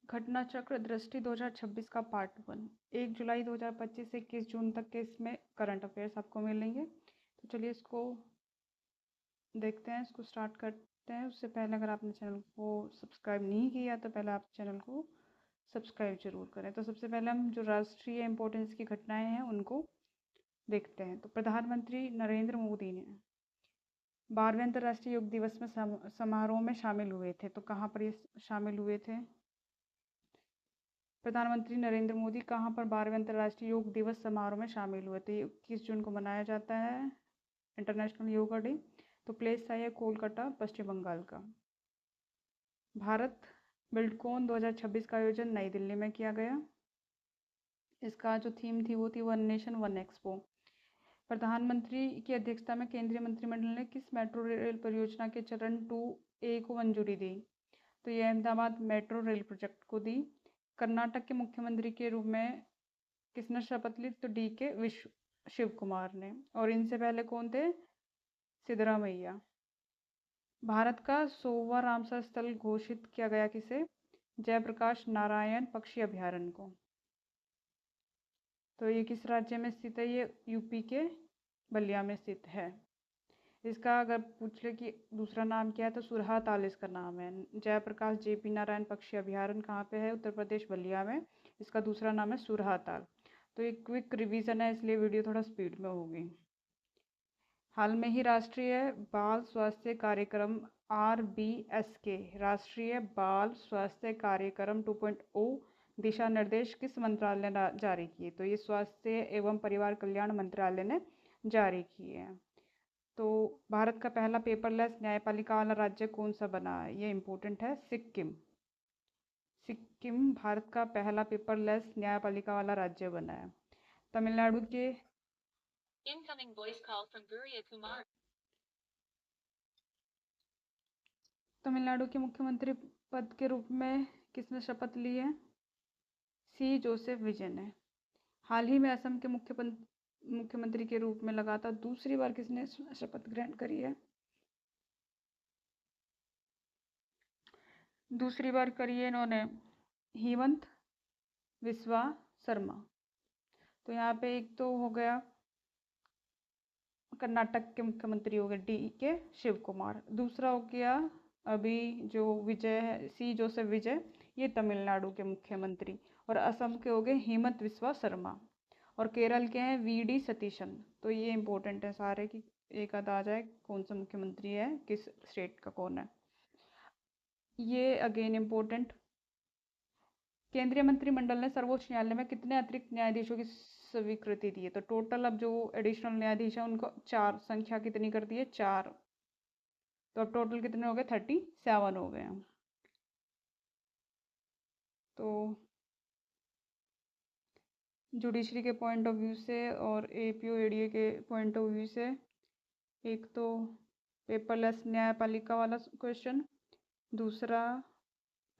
घटना चक्र दृष्टि 2026 का पार्ट 1 1 जुलाई 2025 से 21 जून तक के इसमें करंट अफेयर्स आपको मिलेंगे। तो चलिए इसको देखते हैं, इसको स्टार्ट करते हैं। उससे पहले अगर आपने चैनल को सब्सक्राइब नहीं किया तो पहले आप चैनल को सब्सक्राइब जरूर करें। तो सबसे पहले हम जो राष्ट्रीय इम्पोर्टेंस की घटनाएं हैं उनको देखते हैं। तो प्रधानमंत्री नरेंद्र मोदी ने 12वें अंतर्राष्ट्रीय योग दिवस में समारोह में शामिल हुए थे। तो कहाँ पर ये शामिल हुए थे? प्रधानमंत्री नरेंद्र मोदी कहाँ पर 12वें अंतर्राष्ट्रीय योग दिवस समारोह में शामिल हुए थे? 21 जून को मनाया जाता है इंटरनेशनल योगा डे। तो प्लेस था ये कोलकाता, पश्चिम बंगाल का। भारत बिल्डकॉन 2026 का आयोजन नई दिल्ली में किया गया। इसका जो थीम थी वो थी वन नेशन वन एक्सपो। प्रधानमंत्री की अध्यक्षता में केंद्रीय मंत्रिमंडल ने किस मेट्रो रेल परियोजना के चरण 2A को मंजूरी दी? तो ये अहमदाबाद मेट्रो रेल प्रोजेक्ट को दी। कर्नाटक के मुख्यमंत्री के रूप में किसने शपथ ली? तो DK शिव कुमार ने। और इनसे पहले कौन थे? सिद्धरामैया। भारत का 100वां रामसर स्थल घोषित किया गया किसे? जयप्रकाश नारायण पक्षी अभयारण्य को। तो ये किस राज्य में स्थित है? ये यूपी के बलिया में स्थित है। इसका अगर पूछ ले कि दूसरा नाम क्या है तो सुरहा ताल इसका नाम है। जयप्रकाश JP नारायण पक्षी अभयारण्य कहाँ पे है? उत्तर प्रदेश बलिया में। इसका दूसरा नाम है सुरहा ताल। तो एक क्विक रिवीजन है इसलिए वीडियो थोड़ा स्पीड में होगी। हाल में ही राष्ट्रीय बाल स्वास्थ्य कार्यक्रम RBSK राष्ट्रीय बाल स्वास्थ्य कार्यक्रम 2.0 दिशा निर्देश किस मंत्रालय ने जारी किए? तो ये स्वास्थ्य एवं परिवार कल्याण मंत्रालय ने जारी किए हैं। तो भारत का पहला पेपरलेस न्यायपालिका वाला राज्य कौन सा बना है? ये इम्पोर्टेंट है, सिक्किम। सिक्किम भारत का पहला पेपरलेस न्यायपालिका वाला राज्य बना है। तमिलनाडु के Incoming voice call from Guria Kumar. Tamil Nadu के मुख्यमंत्री पद के रूप में किसने शपथ ली है? C जोसेफ विजय ने। हाल ही में असम के मुख्यमंत्री के रूप में लगातार दूसरी बार किसने शपथ ग्रहण करी है? दूसरी बार करी है इन्होंने हेमंत बिस्वा शर्मा। तो यहाँ पे एक तो हो गया कर्नाटक के मुख्यमंत्री हो गए DK शिव कुमार। दूसरा हो गया अभी जो विजय है C जोसेफ विजय, ये तमिलनाडु के मुख्यमंत्री। और असम के हो गए हेमंत बिस्वा शर्मा। और केरल के हैं VD सतीशन। तो ये इंपॉर्टेंट है सारे की एक आध आ जाए कौन सा मुख्यमंत्री है, किस स्टेट का कौन है। ये अगेन इम्पोर्टेंट। केंद्रीय मंत्रिमंडल ने सर्वोच्च न्यायालय में कितने अतिरिक्त न्यायाधीशों की स्वीकृति दी है? तो टोटल अब जो एडिशनल न्यायाधीश है उनको 4, संख्या कितनी कर दी है? 4। तो अब टोटल कितने हो गए? 37 हो गए हैं। तो जुडिशरी के पॉइंट ऑफ व्यू से और APO ADA के पॉइंट ऑफ व्यू से एक तो पेपरलेस न्यायपालिका वाला क्वेश्चन, दूसरा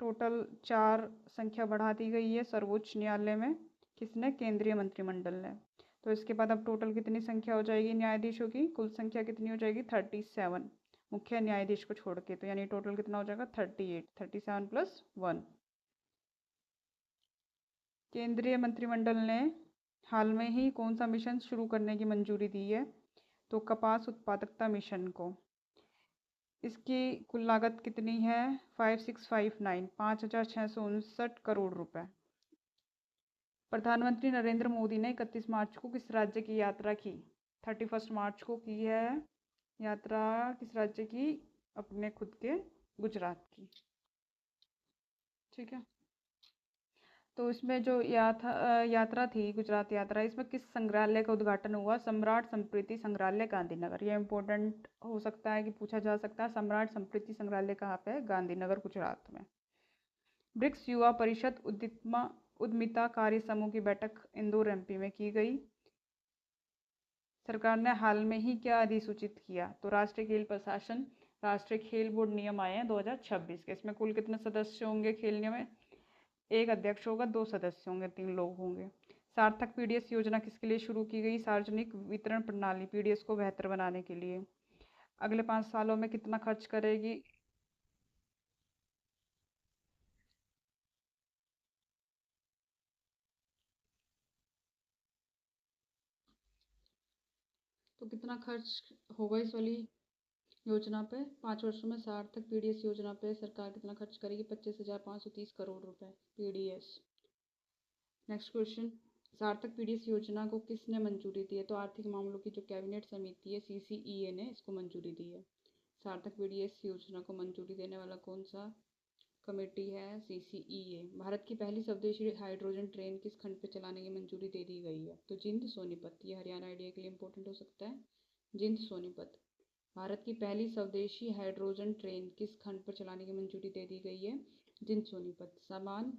टोटल 4 संख्या बढ़ा दी गई है सर्वोच्च न्यायालय में। किसने? केंद्रीय मंत्रिमंडल ने। तो इसके बाद अब टोटल कितनी संख्या हो जाएगी न्यायाधीशों की? कुल संख्या कितनी हो जाएगी? 37 मुख्य न्यायाधीश को छोड़ के। तो यानी टोटल कितना हो जाएगा? 38। 37 + 1। केंद्रीय मंत्रिमंडल ने हाल में ही कौन सा मिशन शुरू करने की मंजूरी दी है? तो कपास उत्पादकता मिशन को। इसकी कुल लागत कितनी है? 5659 5,659 करोड़ रुपए। प्रधानमंत्री नरेंद्र मोदी ने 31 मार्च को किस राज्य की यात्रा की? 31 मार्च को की है यात्रा किस राज्य की? अपने खुद के गुजरात की। ठीक है। तो इसमें जो यात्रा थी गुजरात यात्रा, इसमें किस संग्रहालय का उद्घाटन हुआ? सम्राट स्मृति संग्रहालय गांधीनगर। ये इंपॉर्टेंट हो सकता है कि पूछा जा सकता है। सम्राट स्मृति संग्रहालय कहाँ पे है? गांधीनगर गुजरात में। ब्रिक्स युवा परिषद उद्यमिता कार्य समूह की बैठक इंदौर MP में की गई। सरकार ने हाल में ही क्या अधिसूचित किया? तो राष्ट्रीय खेल प्रशासन राष्ट्रीय खेल बोर्ड नियम आए हैं 2026 के। इसमें कुल कितने सदस्य होंगे खेल नियम में? एक अध्यक्ष होगा, 2 सदस्य होंगे, 3 लोग होंगे। सार्थक PDS योजना किसके लिए शुरू की गई? सार्वजनिक वितरण प्रणाली PDS को बेहतर बनाने के लिए। अगले 5 सालों में कितना खर्च करेगी तो कितना खर्च होगा इस वाली योजना पे? 5 वर्षों में सार्थक पीडीएस योजना पे सरकार कितना खर्च करेगी? 25,530 करोड़ रुपए पीडीएस। नेक्स्ट क्वेश्चन, सार्थक पीडीएस योजना को किसने मंजूरी दी है? तो आर्थिक मामलों की जो कैबिनेट समिति है सीसीईए ने इसको मंजूरी दी है। सार्थक पीडीएस योजना को मंजूरी देने वाला कौन सा कमेटी है? सीसीईए। भारत की पहली स्वदेशी हाइड्रोजन ट्रेन किस खंड पर चलाने की मंजूरी दे दी गई है? तो जिंद सोनीपत। ये हरियाणा आइडिया के लिए इंपॉर्टेंट हो सकता है। जिंद सोनीपत। भारत की पहली स्वदेशी हाइड्रोजन ट्रेन किस खंड पर चलाने की मंजूरी दे दी गई है? जिंद सोनीपत। समान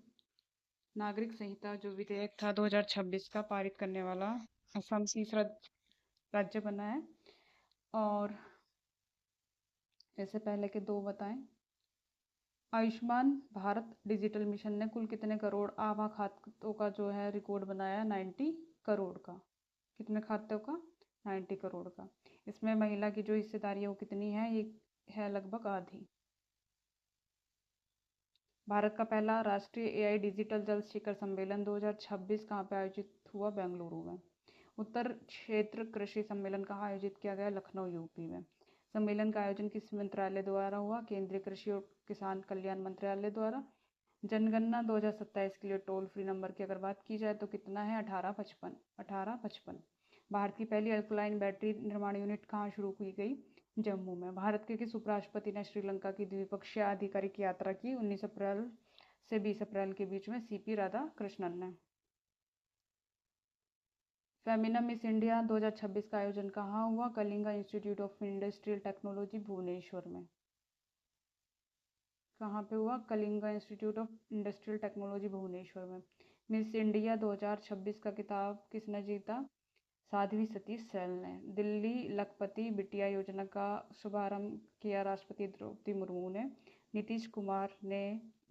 नागरिक संहिता जो विधेयक था 2026 का पारित करने वाला असम तीसरा राज्य बना है। और इससे पहले के दो बताएं। आयुष्मान भारत डिजिटल मिशन ने कुल कितने करोड़ आभा खातों का जो है रिकॉर्ड बनाया? 90 करोड़ का। कितने खातों का? 90 करोड़ का। इसमें महिला की जो हिस्सेदारी है वो कितनी है? ये है लगभग आधी। भारत का पहला राष्ट्रीय एआई डिजिटल जल शिखर सम्मेलन 2026 कहाँ पे आयोजित हुआ? बेंगलुरु में। उत्तर क्षेत्र कृषि सम्मेलन कहाँ आयोजित किया गया? लखनऊ यूपी में। सम्मेलन का आयोजन किस मंत्रालय द्वारा हुआ? केंद्रीय कृषि और किसान कल्याण मंत्रालय द्वारा। जनगणना 2027 के लिए टोल फ्री नंबर की अगर बात की जाए तो कितना है? 1855। भारत की पहली अल्कलाइन बैटरी निर्माण यूनिट कहाँ शुरू की गई? जम्मू में। भारत के किस उपराष्ट्रपति ने श्रीलंका की द्विपक्षीय आधिकारिक यात्रा की? 19 अप्रैल से 20 अप्रैल के बीच में सीपी राधाकृष्णन ने। फेमिना मिस इंडिया 2026 का आयोजन कहाँ हुआ? Kalinga institute of industrial technology Bhubaneswar में। कहाँ पे हुआ? Kalinga institute of industrial technology Bhubaneswar में। मिस इंडिया 2026 का खिताब किसने जीता? साध्वी सतीश सैल ने। दिल्ली लखपति बिटिया योजना का शुभारंभ किया राष्ट्रपति द्रौपदी मुर्मू ने। नीतीश कुमार ने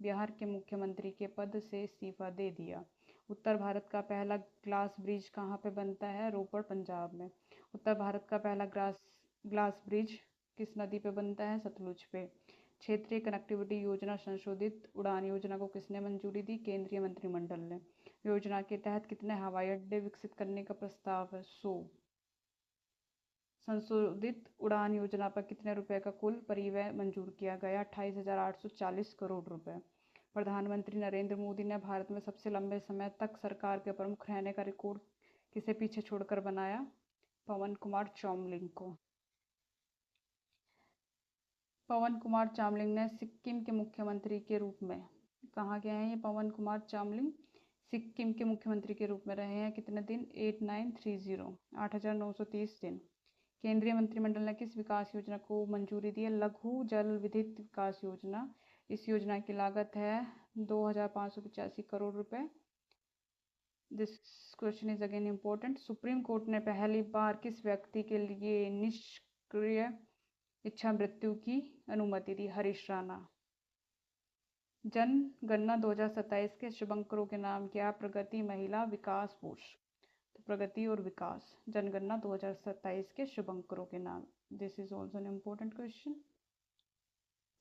बिहार के मुख्यमंत्री के पद से इस्तीफा दे दिया। उत्तर भारत का पहला ग्लास ब्रिज कहाँ पे बनता है? रोपड़ पंजाब में। उत्तर भारत का पहला ग्लास ब्रिज किस नदी पे बनता है? सतलुज पे। क्षेत्रीय कनेक्टिविटी योजना संशोधित उड़ान योजना को किसने मंजूरी दी? केंद्रीय मंत्रिमंडल ने। योजना के तहत कितने हवाई अड्डे विकसित करने का प्रस्ताव है? 100। संशोधित उड़ान योजना पर कितने रुपए का कुल परिव्यय मंजूर किया गया? 28,840 करोड़ रुपए। प्रधानमंत्री नरेंद्र मोदी ने भारत में सबसे लंबे समय तक सरकार के प्रमुख रहने का रिकॉर्ड किसे पीछे छोड़कर बनाया? पवन कुमार चामलिंग को। पवन कुमार चामलिंग ने सिक्किम के मुख्यमंत्री के रूप में कहाँ गए हैं? ये पवन कुमार चामलिंग सिक्किम के मुख्यमंत्री के रूप में रहे हैं। कितने दिन? 8930 8,930 दिन। केंद्रीय मंत्रिमंडल ने किस विकास योजना को मंजूरी दी है? लघु जल विद्युत विकास योजना। इस योजना की लागत है 2,585 करोड़ रुपए। This question is again important. Supreme court ने पहली बार किस व्यक्ति के लिए निष्क्रिय इच्छा मृत्यु की अनुमति दी? हरीश राणा। जनगणना 2027 के शुभंकरों के नाम क्या? प्रगति, महिला, विकास, पुरुष। तो प्रगति और विकास। जनगणना 2027 के शुभंकरों के नाम। This is also an important question.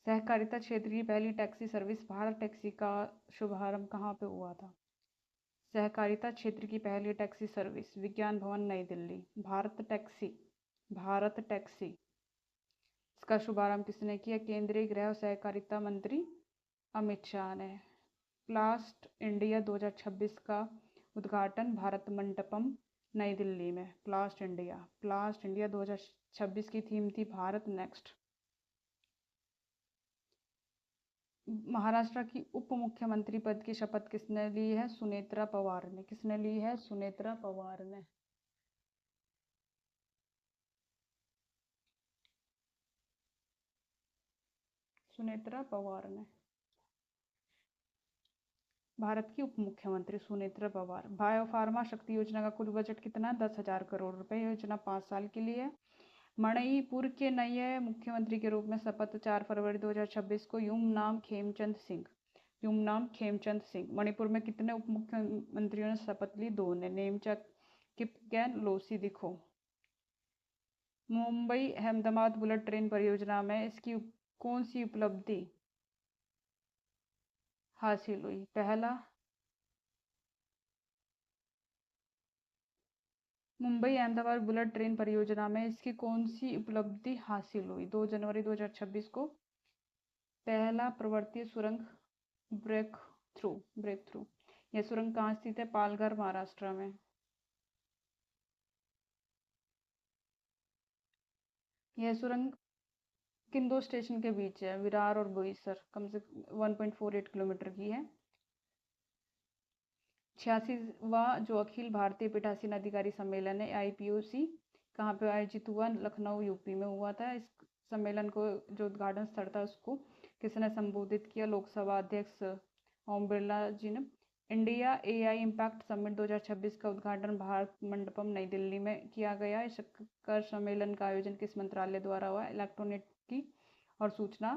सहकारिता क्षेत्र की पहली टैक्सी सर्विस भारत टैक्सी का शुभारंभ कहाँ पे हुआ था? सहकारिता क्षेत्र की पहली टैक्सी सर्विस विज्ञान भवन नई दिल्ली। भारत टैक्सी इसका शुभारंभ किसने किया? केंद्रीय गृह और सहकारिता मंत्री अमित शाह ने। प्लास्ट इंडिया 2026 का उद्घाटन भारत मंडपम नई दिल्ली में। प्लास्ट इंडिया 2026 की थीम थी भारत नेक्स्ट। महाराष्ट्र की उप मुख्यमंत्री पद की शपथ किसने ली है? सुनेत्रा पवार ने। किसने ली है? सुनेत्रा पवार ने। सुनेत्रा पवार ने। भारत की उप मुख्यमंत्री सुनेत्रा पवार। बायोफार्मा शक्ति योजना का कुल बजट कितना? 10,000 करोड़ रुपए। योजना 5 साल के लिए। मणिपुर के नए मुख्यमंत्री के रूप में शपथ 4 फरवरी 2026 को युमनाम खेमचंद सिंह। मणिपुर में कितने उप मुख्यमंत्रियों ने शपथ ली? 2 ने। नेमचक किपगैन लोसी दिखो। मुंबई अहमदाबाद बुलेट ट्रेन परियोजना में इसकी कौन सी उपलब्धि हासिल हुई? पहला मुंबई अहमदाबाद बुलेट ट्रेन परियोजना में इसकी कौन सी उपलब्धि हासिल हुई? 2 जनवरी 2026 को पहला प्रवर्तीय सुरंग ब्रेक थ्रू। यह सुरंग कहाँ स्थित है? पालघर, महाराष्ट्र में। यह सुरंग किन दो स्टेशन के बीच है? विरार और बोईसर। कम से 1.48 किलोमीटर की है। 86वां जो अखिल भारतीय पीठासीन अधिकारी सम्मेलन है IPOC कहाँ पे आयोजित हुआ? लखनऊ यूपी में हुआ था। इस सम्मेलन को जो उद्घाटन स्थल था उसको किसने संबोधित किया? लोकसभा अध्यक्ष ओम बिरला जी ने। इंडिया AI इम्पैक्ट समिट 2026 का उद्घाटन भारत मंडपम नई दिल्ली में किया गया। इस शिखर सम्मेलन का आयोजन किस मंत्रालय द्वारा हुआ? इलेक्ट्रॉनिकी और सूचना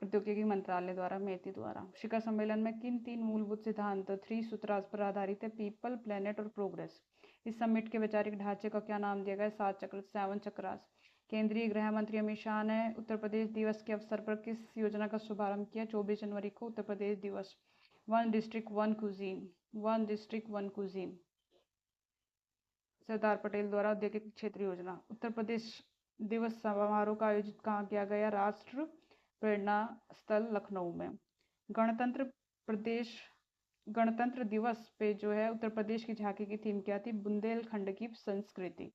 प्रौद्योगिकी मंत्रालय द्वारा, मेटी द्वारा। शिखर सम्मेलन में किन 3 मूलभूत सिद्धांत 3 सूत्रास पर आधारित है? पीपल, प्लेनेट और प्रोग्रेस। इस समिट के वैचारिक ढांचे का क्या नाम दिया गया? 7 चक्रास। केंद्रीय गृह मंत्री अमित शाह ने उत्तर प्रदेश दिवस के अवसर पर किस योजना का शुभारंभ किया? 24 जनवरी को उत्तर प्रदेश दिवस। 1 डिस्ट्रिक्ट 1 कुजीन। सरदार पटेल द्वारा औद्योगिक क्षेत्र योजना। उत्तर प्रदेश दिवस समारोह का आयोजित कहाँ किया गया? राष्ट्र प्रेरणा स्थल लखनऊ में। गणतंत्र दिवस पे जो है उत्तर प्रदेश की झांकी की थीम क्या थी? बुंदेलखंड की संस्कृति।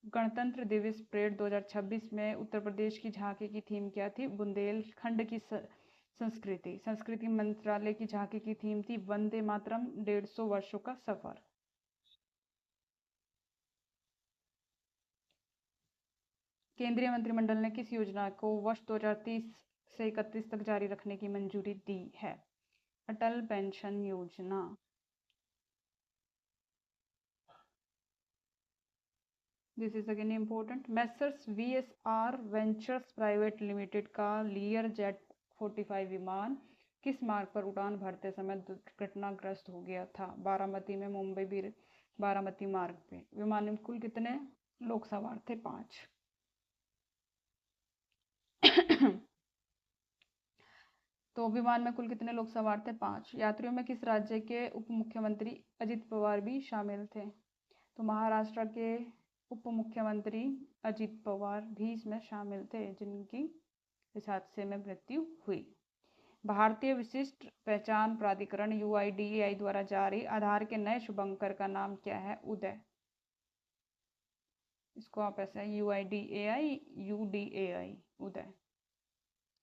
गणतंत्र दिवस परेड 2026 में उत्तर प्रदेश की झांकी की थीम क्या थी? बुंदेलखंड की संस्कृति। संस्कृति मंत्रालय की झांकी की थीम थी वंदे मातरम 150 वर्षों का सफर। केंद्रीय मंत्रिमंडल ने किस योजना को वर्ष 2030 से 31 तक जारी रखने की मंजूरी दी है? अटल पेंशन योजना। This is again important. Messrs VSR ventures private limited का लियर जेट 45 विमान किस मार्ग पर उड़ान भरते समय दुर्घटनाग्रस्त हो गया था? बारामती में, मुंबई बारामती मार्ग पे। विमान में कुल कितने लोग सवार थे? 5। तो विमान में कुल कितने लोग सवार थे? 5। यात्रियों में किस राज्य के उप मुख्यमंत्री अजित पवार भी शामिल थे? तो महाराष्ट्र के उप मुख्यमंत्री अजित पवार भी इसमें शामिल थे, जिनकी इस हादसे में मृत्यु हुई। भारतीय विशिष्ट पहचान प्राधिकरण UIDAI द्वारा जारी आधार के नए शुभंकर का नाम क्या है? उदय। इसको आप ऐसे UIDAI UDAI उदय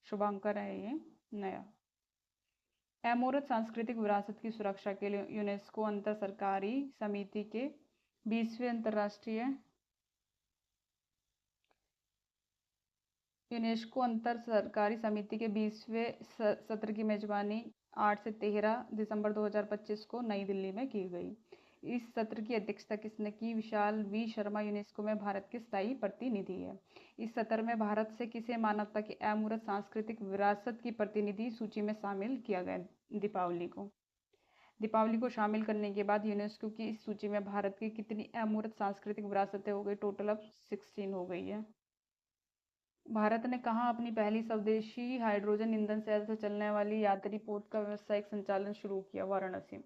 शुभंकर है ये नया। अमूर्त सांस्कृतिक विरासत की सुरक्षा के लिए यूनेस्को अंतर सरकारी समिति के 20वें अंतर्राष्ट्रीय यूनेस्को अंतर सरकारी समिति के 20वें सत्र की मेजबानी 8 से 13 दिसंबर 2025 को नई दिल्ली में की गई। इस सत्र की अध्यक्षता किसने की? विशाल V शर्मा यूनेस्को में भारत के स्थायी प्रतिनिधि है। इस सत्र में भारत से किसे मानवता की अमूर्त सांस्कृतिक विरासत की प्रतिनिधि सूची में शामिल किया गया? दीपावली को शामिल करने के बाद यूनेस्को की इस सूची में भारत की कितनी अमूर्त सांस्कृतिक विरासतें हो गई? टोटल अब 16 हो गई है। भारत ने कहाँ अपनी पहली स्वदेशी हाइड्रोजन ईंधन सेल से चलने वाली यात्री पोत का व्यावसायिक संचालन शुरू किया? वाराणसी में।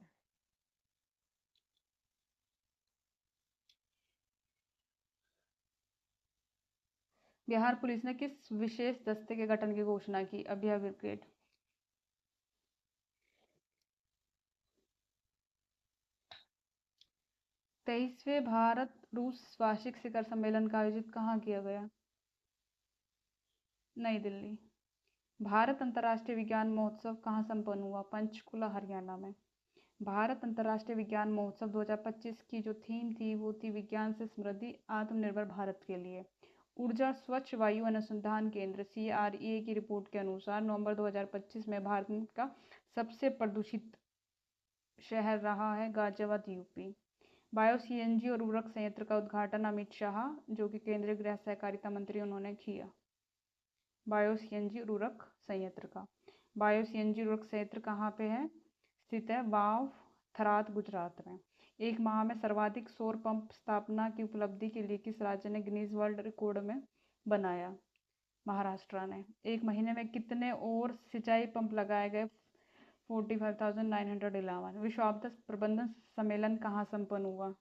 बिहार पुलिस ने किस विशेष दस्ते के गठन की घोषणा की? अभय ब्रिगेड। तेईसवें भारत रूस वार्षिक शिखर सम्मेलन का आयोजित कहाँ किया गया? नई दिल्ली। भारत अंतर्राष्ट्रीय विज्ञान महोत्सव कहाँ संपन्न हुआ? पंचकुला, हरियाणा में। भारत अंतर्राष्ट्रीय विज्ञान महोत्सव 2025 की जो थीम थी वो थी विज्ञान से समृद्धि आत्मनिर्भर भारत के लिए। ऊर्जा स्वच्छ वायु अनुसंधान केंद्र CREA की रिपोर्ट के अनुसार नवंबर 2025 में भारत का सबसे प्रदूषित शहर रहा है गाजियाबाद UP। बायो CNG और उर्वरक संयंत्र का उद्घाटन अमित शाह जो कि केंद्रीय गृह सहकारिता मंत्री उन्होंने किया। बायो CNG उर्वरक संयंत्र का। बायो CNG उर्वरक संयंत्र कहाँ पे है? स्थित है वाव, थराद, गुजरात में। एक माह में सर्वाधिक सौर पंप स्थापना की उपलब्धि के लिए किस राज्य ने गिनीज वर्ल्ड रिकॉर्ड में बनाया? महाराष्ट्र ने। एक महीने में कितने और सिंचाई पंप लगाए गए? 45,911। विश्व आपदा प्रबंधन सम्मेलन कहाँ संपन्न हुआ?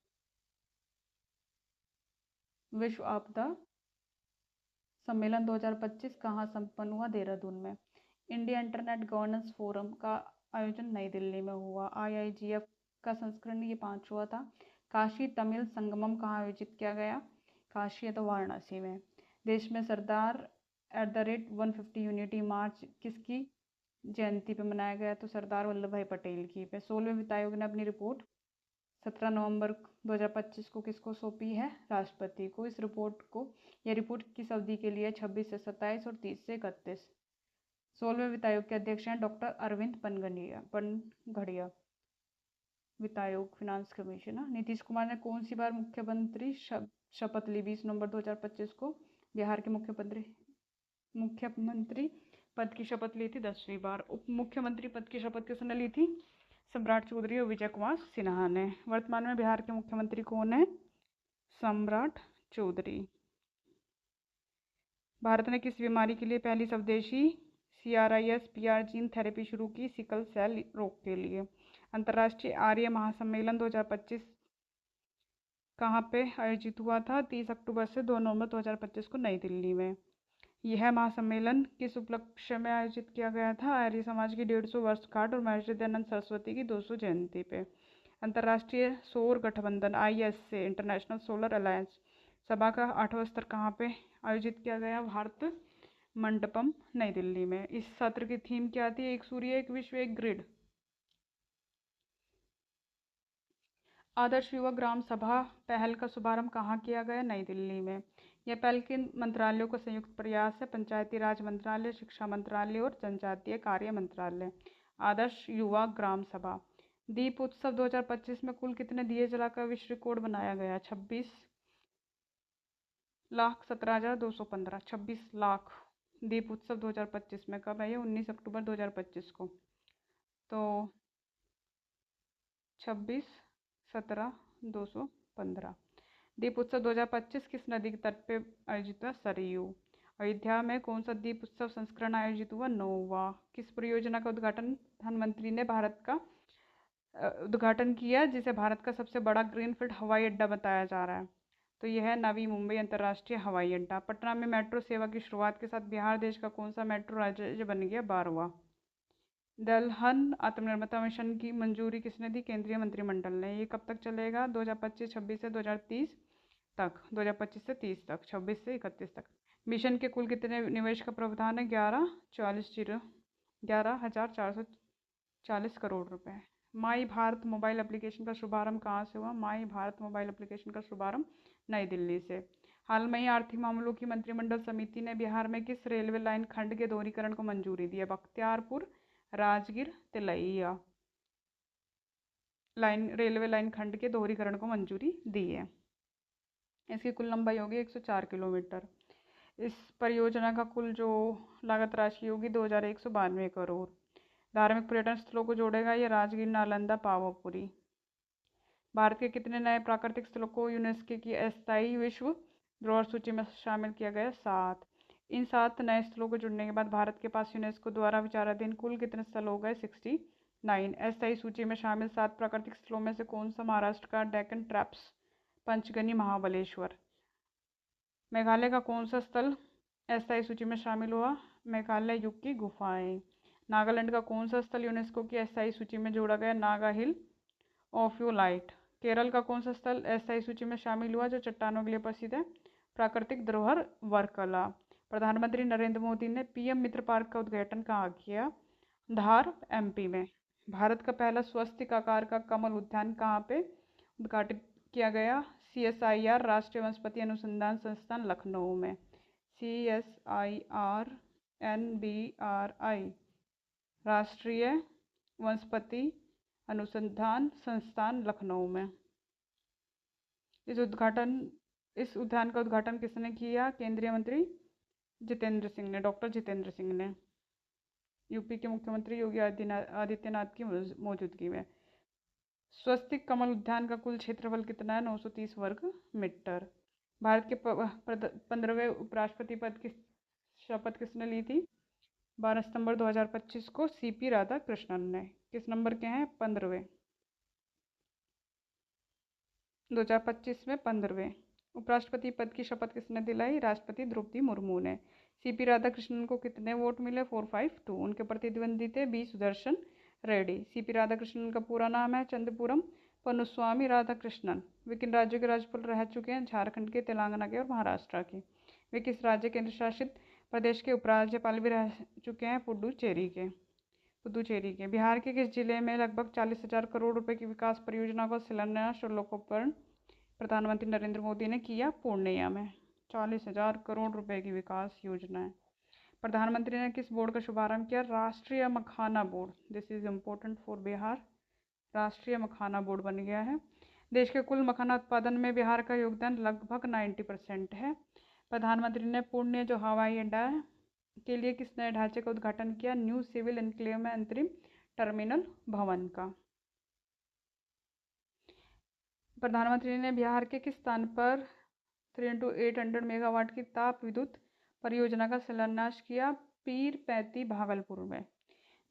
विश्व आपदा सम्मेलन 2025 कहाँ संपन्न हुआ? देहरादून में। इंडिया इंटरनेट गवर्नेंस फोरम का आयोजन नई दिल्ली में हुआ। IIGF का संस्करण ये 5वां था। काशी तमिल संगमम कहाँ आयोजित किया गया? काशी तो वाराणसी में। देश में सरदार @150 यूनिटी मार्च किसकी जयंती पे मनाया गया? तो सरदार वल्लभ भाई पटेल की पे। 16वें वित्त आयोग ने अपनी रिपोर्ट 17 नवंबर 2025 को किसको सौंपी है? राष्ट्रपति को। इस रिपोर्ट किस अवधि के लिए? 26 से 27 और 30 से 31। 16वें वित्त आयोग के अध्यक्ष हैं डॉक्टर अरविंद पनघड़िया। वित्त आयोग फिनांस कमिश्नर। नीतीश कुमार ने कौन सी बार मुख्यमंत्री शपथ ली? 20 नवंबर 2025 को बिहार के मुख्यमंत्री पद की शपथ ली थी 10वीं बार। उप मुख्यमंत्री पद की शपथ किसने ली थी? सम्राट चौधरी और विजय कुमार सिन्हा ने। वर्तमान में बिहार के मुख्यमंत्री कौन है? सम्राट चौधरी। भारत ने किस बीमारी के लिए पहली स्वदेशी CRISPR जीन थेरेपी शुरू की? सिकल सेल रोग के लिए। अंतर्राष्ट्रीय आर्य महासम्मेलन 2025 कहाँ पे आयोजित हुआ था? 30 अक्टूबर से 2 नवंबर 2025 को नई दिल्ली में। यह महासम्मेलन किस उपलक्ष्य में आयोजित किया गया था? आर्य समाज की 150 वर्षगांठ और महर्षि दयानंद सरस्वती की 200 जयंती पे। अंतर्राष्ट्रीय सौर गठबंधन ISA इंटरनेशनल सोलर अलायंस सभा का 8वां स्तर कहाँ पे आयोजित किया गया? भारत मंडपम नई दिल्ली में। इस सत्र की थीम क्या थी? एक सूर्य, एक विश्व, एक ग्रिड। आदर्श युवा ग्राम सभा पहल का शुभारंभ कहाँ किया गया? नई दिल्ली में। यह पहल किन मंत्रालयों का संयुक्त प्रयास है? पंचायती राज मंत्रालय, शिक्षा मंत्रालय और जनजातीय कार्य मंत्रालय। आदर्श युवा ग्राम सभा। दीप उत्सव 2025 में कुल कितने दिए जलाकर विश्व रिकॉर्ड बनाया गया? 26,17,215। 26 लाख। दीप उत्सव 2025 में कब है? ये 19 अक्टूबर 2025 को। तो 26,17,215। दीप उत्सव 2025 किस नदी के तट पे आयोजित हुआ? सरयू। अयोध्या में कौन सा दीप उत्सव संस्करण आयोजित हुआ? 9वां। किस परियोजना का उद्घाटन प्रधानमंत्री ने उद्घाटन किया जिसे भारत का सबसे बड़ा ग्रीनफील्ड हवाई अड्डा बताया जा रहा है? तो यह है नवी मुंबई अंतर्राष्ट्रीय हवाई अड्डा। पटना में मेट्रो सेवा की शुरुआत के साथ बिहार देश का कौन सा मेट्रो राज्य बन गया? 12वां। दलहन आत्मनिर्भरता मिशन की मंजूरी किसने दी? केंद्रीय मंत्रिमंडल ने। ये कब तक चलेगा? 2025-26 से 2030 तक। 2025 से 30 तक, 26 से 31 तक। मिशन के कुल कितने निवेश का प्रावधान है? 11,440 करोड़ रुपए। माई भारत मोबाइल एप्लीकेशन का शुभारंभ कहाँ से हुआ? माई भारत मोबाइल एप्लीकेशन का शुभारंभ नई दिल्ली से। हाल में ही आर्थिक मामलों की मंत्रिमंडल समिति ने बिहार में किस रेलवे लाइन खंड के दोहरीकरण को मंजूरी दी है? बख्तियारपुर राजगीर तिलैया रेलवे लाइन खंड के दोहरीकरण को मंजूरी दी है। इसकी कुल लंबाई होगी 104 किलोमीटर। इस परियोजना का कुल जो लागत राशि होगी 2,192 करोड़। धार्मिक पर्यटन स्थलों को जोड़ेगा ये राजगीर, नालंदा, पावापुरी। भारत के कितने नए प्राकृतिक स्थलों को यूनेस्को की अस्थायी विश्व धरोहर सूची में शामिल किया गया? 7। इन 7 नए स्थलों को जुड़ने के बाद भारत के पास यूनेस्को द्वारा विचाराधीन कुल कितने स्थल हो गए? 69। अस्थायी सूची में शामिल 7 प्राकृतिक स्थलों में से कौन सा महाराष्ट्र का डेक्कन ट्रैप्स, पंचगनी, महाबलेश्वर? मेघालय का कौन सा स्थल अस्थायी सूची में शामिल हुआ? मेघालय युग की गुफाएं। नागालैंड का कौन सा स्थल यूनेस्को की अस्थायी सूची में जोड़ा गया? नागा हिल ऑफ्योलाइट। केरल का कौन सा स्थल अस्थायी सूची में शामिल हुआ जो चट्टानों के लिए प्रसिद्ध है? प्राकृतिक धरोहर वर्कला। प्रधानमंत्री नरेंद्र मोदी ने PM मित्र पार्क का उद्घाटन कहाँ किया? धार, MP में। भारत का पहला स्वस्तिक आकार का कमल उद्यान कहाँ पे उद्घाटित किया गया? CSIR राष्ट्रीय वनस्पति अनुसंधान संस्थान लखनऊ में। CSIR NBRI राष्ट्रीय वनस्पति अनुसंधान संस्थान लखनऊ में। इस उद्यान का उद्घाटन किसने किया? केंद्रीय मंत्री जितेंद्र सिंह ने, डॉक्टर जितेंद्र सिंह ने। यूपी के मुख्यमंत्री योगी आदित्यनाथ की मौजूदगी में। स्वस्तिक कमल उद्यान का कुल क्षेत्रफल कितना है? 930 वर्ग मीटर। भारत के 15वें उपराष्ट्रपति पद की शपथ किसने ली थी? 12 सितंबर 2025 को CP राधाकृष्णन ने। किस नंबर के हैं? 15वें। 2025 में 15वें। उपराष्ट्रपति पद की शपथ किसने दिलाई? राष्ट्रपति द्रौपदी मुर्मू ने। सीपी राधाकृष्णन को कितने वोट मिले? 452। उनके प्रतिद्वंदी थे बी सुदर्शन रेड्डी। सीपी राधाकृष्णन का पूरा नाम है चंद्रपुरम पन्नुस्वामी राधाकृष्णन। वे किन राज्यों के राज्यपाल रह चुके हैं? झारखंड के, तेलंगाना के और महाराष्ट्र के। वे किस राज्य केंद्र शासित प्रदेश के उपराज्यपाल भी रह चुके हैं? पुडुचेरी के। बिहार के किस जिले में लगभग 40,000 करोड़ रुपए की विकास परियोजना का शिलान्यास और लोकार्पण प्रधानमंत्री नरेंद्र मोदी ने किया? पूर्णिया में। 40,000 करोड़ रुपए की विकास योजना है। प्रधानमंत्री ने किस बोर्ड का शुभारंभ किया? राष्ट्रीय makhana board. This is important for Bihar. राष्ट्रीय मखाना बोर्ड बन गया है। देश के कुल मखाना उत्पादन में बिहार का योगदान लगभग 90% है। प्रधानमंत्री ने पुणे जो हवाई अड्डा के लिए किस नए ढांचे का उद्घाटन किया? न्यू सिविल एनक्लेव में अंतरिम टर्मिनल भवन का। प्रधानमंत्री ने बिहार के किस स्थान पर 3x800 मेगावाट की ताप विद्युत परियोजना का शिलान्यास किया? पीरपैंती, भागलपुर में।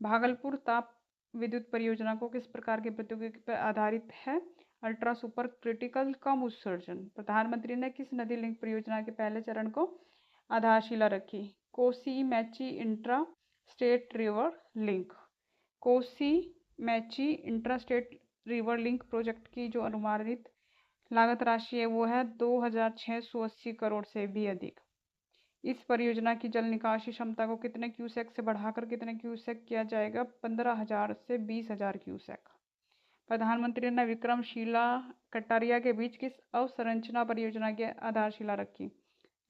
भागलपुर ताप विद्युत परियोजना को किस प्रकार की प्रौद्योगिकी पर आधारित है? अल्ट्रा सुपर क्रिटिकल कम उत्सर्जन। प्रधानमंत्री ने किस नदी लिंक परियोजना के पहले चरण को आधारशिला रखी? Kosi मैची intra state river link. Kosi मैची intra state river link project की जो अनुमानित लागत राशि है वो है 2,680 करोड़ से भी अधिक। इस परियोजना की जल निकासी क्षमता को कितने क्यूसेक से बढ़ाकर कितने क्यूसेक किया जाएगा? 15,000 से 20,000 क्यूसेक। प्रधानमंत्री ने विक्रमशिला कटारिया के बीच किस अवसंरचना परियोजना की आधारशिला रखी?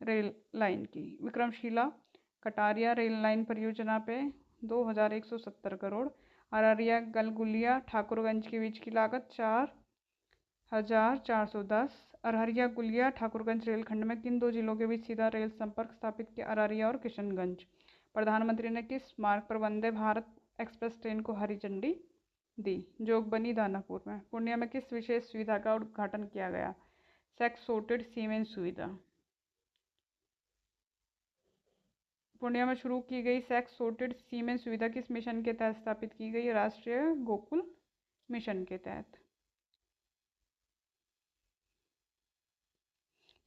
रेल लाइन की। विक्रमशिला कटारिया रेल लाइन परियोजना पे 2,170 करोड़। अररिया गलगुलिया ठाकुरगंज के बीच की लागत 4,410। अररिया गुलिया ठाकुरगंज रेलखंड में किन दो जिलों के बीच सीधा रेल संपर्क स्थापित किया? अररिया और किशनगंज। प्रधानमंत्री ने किस मार्ग पर वंदे भारत एक्सप्रेस ट्रेन को हरी झंडी दी? जोगबनी दानापुर में। पूर्णिया में किस विशेष सुविधा का उद्घाटन किया गया? सेक्स सोर्टेड सीमेंट सुविधा। पूर्णिया में शुरू की गई सेक्स सोर्टेड सीमेंट सुविधा किस मिशन के तहत स्थापित की गई? राष्ट्रीय गोकुल मिशन के तहत।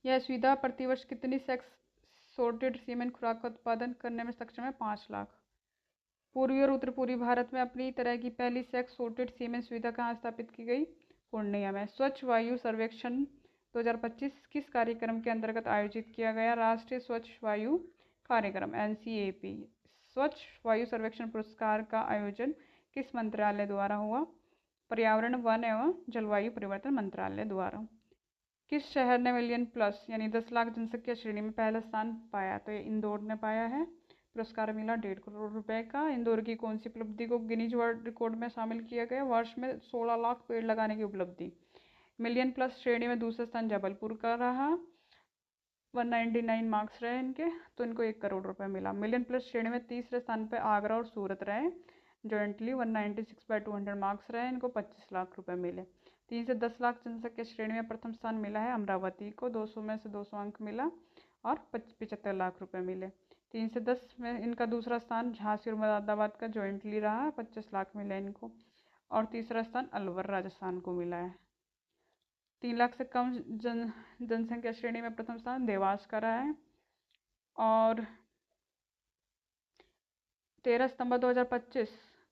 यह सुविधा प्रतिवर्ष कितनी सेक्स सोर्टेड सीमेंट खुराक का उत्पादन करने में सक्षम है? 5 लाख। पूर्वी और उत्तर पूर्वी भारत में अपनी तरह की पहली सेक्स सोर्टेड सीमेंट सुविधा कहाँ स्थापित की गई? पूर्णिया में। स्वच्छ वायु सर्वेक्षण 2025 किस कार्यक्रम के अंतर्गत आयोजित किया गया? राष्ट्रीय स्वच्छ वायु कार्यक्रम NCAP। स्वच्छ वायु सर्वेक्षण पुरस्कार का आयोजन किस मंत्रालय द्वारा हुआ? पर्यावरण, वन एवं जलवायु परिवर्तन मंत्रालय द्वारा। किस शहर ने मिलियन प्लस यानी 10 लाख जनसंख्या श्रेणी में पहला स्थान पाया? तो ये इंदौर ने पाया है। पुरस्कार मिला 1.5 करोड़ रुपए का। इंदौर की कौन सी उपलब्धि को गिनीज वर्ल्ड रिकॉर्ड में शामिल किया गया? वर्ष में 16 लाख पेड़ लगाने की उपलब्धि। मिलियन प्लस श्रेणी में दूसरा स्थान जबलपुर का रहा। 199 मार्क्स रहे इनके, तो इनको 1 करोड़ रुपए मिला। मिलियन प्लस श्रेणी में तीसरे स्थान पर आगरा और सूरत रहे। जॉइंटली 196/200 मार्क्स रहे, इनको 25 लाख रुपए मिले। 3 से 10 लाख जनसंख्या श्रेणी में प्रथम स्थान मिला है अमरावती को, 200 में से 200 अंक मिला और 75 लाख रुपए मिले। 3 से 10 में इनका दूसरा स्थान झांसी और मुरादाबाद का जॉइंटली रहा, 25 लाख मिले इनको। और तीसरा स्थान अलवर राजस्थान को मिला है। 3 लाख से कम जनसंख्या श्रेणी में प्रथम स्थान देवास का रहा है। और 13 सितंबर 2025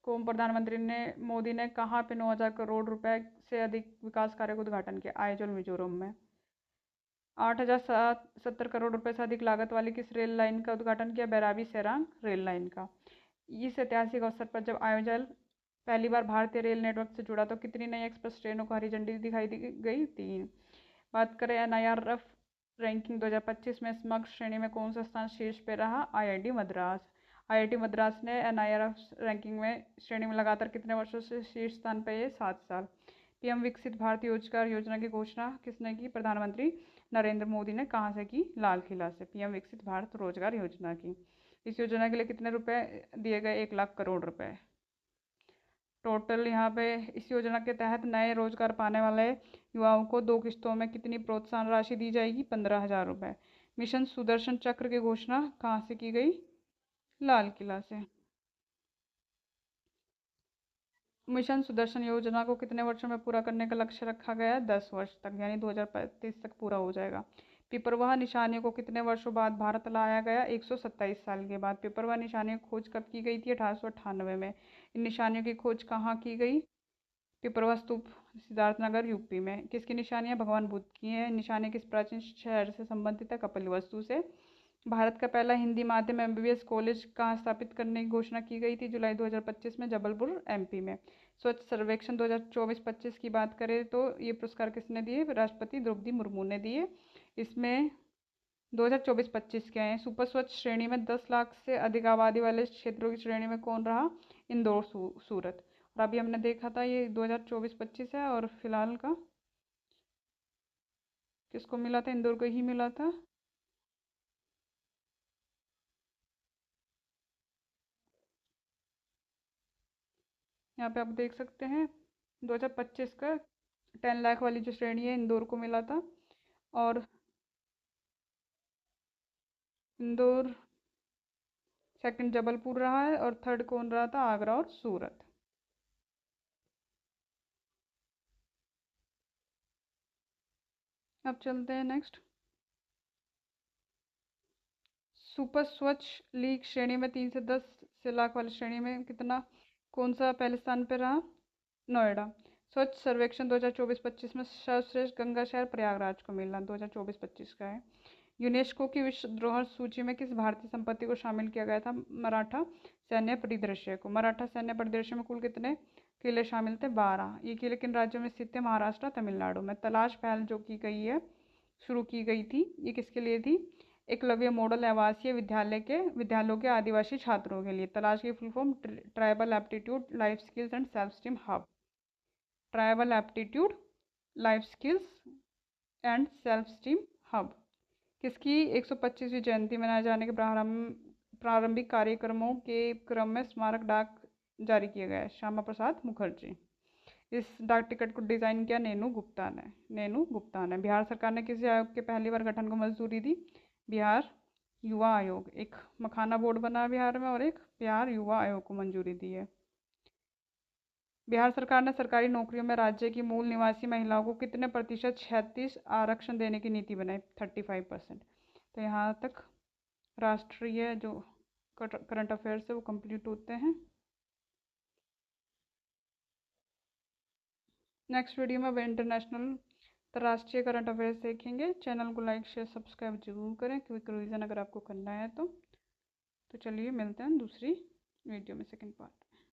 को प्रधानमंत्री मोदी ने कहाँ पे 9,000 करोड़ रुपए से अधिक विकास कार्य का उद्घाटन किया? आइजोल मिजोरम में। 8,070 करोड़ रुपए से अधिक लागत वाली किस रेल लाइन का उद्घाटन किया? बैराबी सेरांग रेल लाइन का। इस ऐतिहासिक अवसर पर जब आयोजल पहली बार भारतीय रेल नेटवर्क से जुड़ा तो कितनी नई एक्सप्रेस ट्रेनों को हरी झंडी दिखाई दी गई? 3। बात करें NIRF रैंकिंग 2025 में समग्र श्रेणी में कौन सा स्थान शीर्ष पे रहा? IIT मद्रास। IIT मद्रास ने NIRF रैंकिंग में श्रेणी में लगातार कितने वर्षों से शीर्ष स्थान पे है? 7 साल। PM विकसित भारत रोजगार योजना की घोषणा किसने की? प्रधानमंत्री नरेंद्र मोदी ने। कहाँ से की? लाल किला से। PM विकसित भारत रोजगार योजना की। इस योजना के लिए कितने रुपए दिए गए? 1 लाख करोड़ रुपए टोटल। यहाँ पे इस योजना के तहत नए रोजगार पाने वाले युवाओं को 2 किस्तों में कितनी प्रोत्साहन राशि दी जाएगी? 15,000 रुपये। मिशन सुदर्शन चक्र की घोषणा कहाँ से की गई? लाल किला से। मिशन सुदर्शन योजना को कितने वर्षों में पूरा करने का लक्ष्य रखा गया है? 10 वर्ष तक, यानी 2035 तक पूरा हो जाएगा। पिपरवाह निशानियों को कितने वर्षों बाद भारत लाया गया? 127 साल के बाद। पिपरवाह निशानियों की खोज कब की गई थी? 1898 में। इन निशानियों की खोज कहाँ की गई? पिपरवाह स्तूप, सिद्धार्थनगर, यूपी में। किसकी निशानियां? भगवान बुद्ध की हैं। निशानी किस प्राचीन शहर से संबंधित है? कपिलवस्तु से। भारत का पहला हिंदी माध्यम एमबीबीएस कॉलेज कहाँ स्थापित करने की घोषणा की गई थी? जुलाई 2025 में, जबलपुर, एमपी में। स्वच्छ सर्वेक्षण 2024-25 की बात करें तो ये पुरस्कार किसने दिए? राष्ट्रपति द्रौपदी मुर्मू ने दिए। इसमें 2024-25 के हैं। सुपर स्वच्छ श्रेणी में 10 लाख से अधिक आबादी वाले क्षेत्रों की श्रेणी में कौन रहा? इंदौर, सूरत। और अभी हमने देखा था ये 2024-25 है, और फिलहाल का किसको मिला था? इंदौर को ही मिला था। यहाँ पे आप देख सकते हैं 2025 का 10 लाख वाली जो श्रेणी है इंदौर को मिला था। और इंदौर सेकंड जबलपुर रहा है, और थर्ड कौन रहा था? आगरा और सूरत। अब चलते हैं नेक्स्ट। सुपर स्वच्छ लीग श्रेणी में 3 से 10 से लाख वाली श्रेणी में कितना, कौन सा पहले स्थान पर रहा? नोएडा। स्वच्छ सर्वेक्षण 2024-25 में सर्वश्रेष्ठ गंगा शहर प्रयागराज को मिला, 2024-25 का है। यूनेस्को की विश्व धरोहर सूची में किस भारतीय संपत्ति को शामिल किया गया था? मराठा सैन्य परिदृश्य को। मराठा सैन्य परिदृश्य में कुल कितने किले शामिल थे? 12। ये किले किन राज्यों में स्थित थे? महाराष्ट्र, तमिलनाडु में। तलाश पहल जो की गई है, शुरू की गई थी, ये किसके लिए थी? एकलव्य मॉडल आवासीय विद्यालयों के आदिवासी छात्रों के लिए। तलाश की full form tribal aptitude, life skills and self esteem hub. Tribal aptitude, life skills and self esteem hub. किसकी 125वीं जयंती मनाए जाने के प्रारंभिक कार्यक्रमों के क्रम में स्मारक डाक जारी किया गया है? श्यामा प्रसाद मुखर्जी। इस डाक टिकट को डिज़ाइन किया नेनू गुप्ता ने। बिहार सरकार ने किसी आयोग के पहली बार गठन को मंजूरी दी? बिहार युवा आयोग। एक मखाना बोर्ड बना बिहार में, और एक बिहार युवा आयोग को मंजूरी दी है। बिहार सरकार ने सरकारी नौकरियों में राज्य की मूल निवासी महिलाओं को कितने प्रतिशत 36 आरक्षण देने की नीति बनाई? 35%। तो यहाँ तक राष्ट्रीय जो करंट अफेयर्स है वो कंप्लीट होते हैं। नेक्स्ट वीडियो में अब इंटरनेशनल, अंतर्राष्ट्रीय करंट अफेयर्स देखेंगे। चैनल को लाइक शेयर सब्सक्राइब जरूर करें, क्विक रिवीजन अगर आपको करना है तो चलिए मिलते हैं दूसरी वीडियो में, सेकंड पार्ट।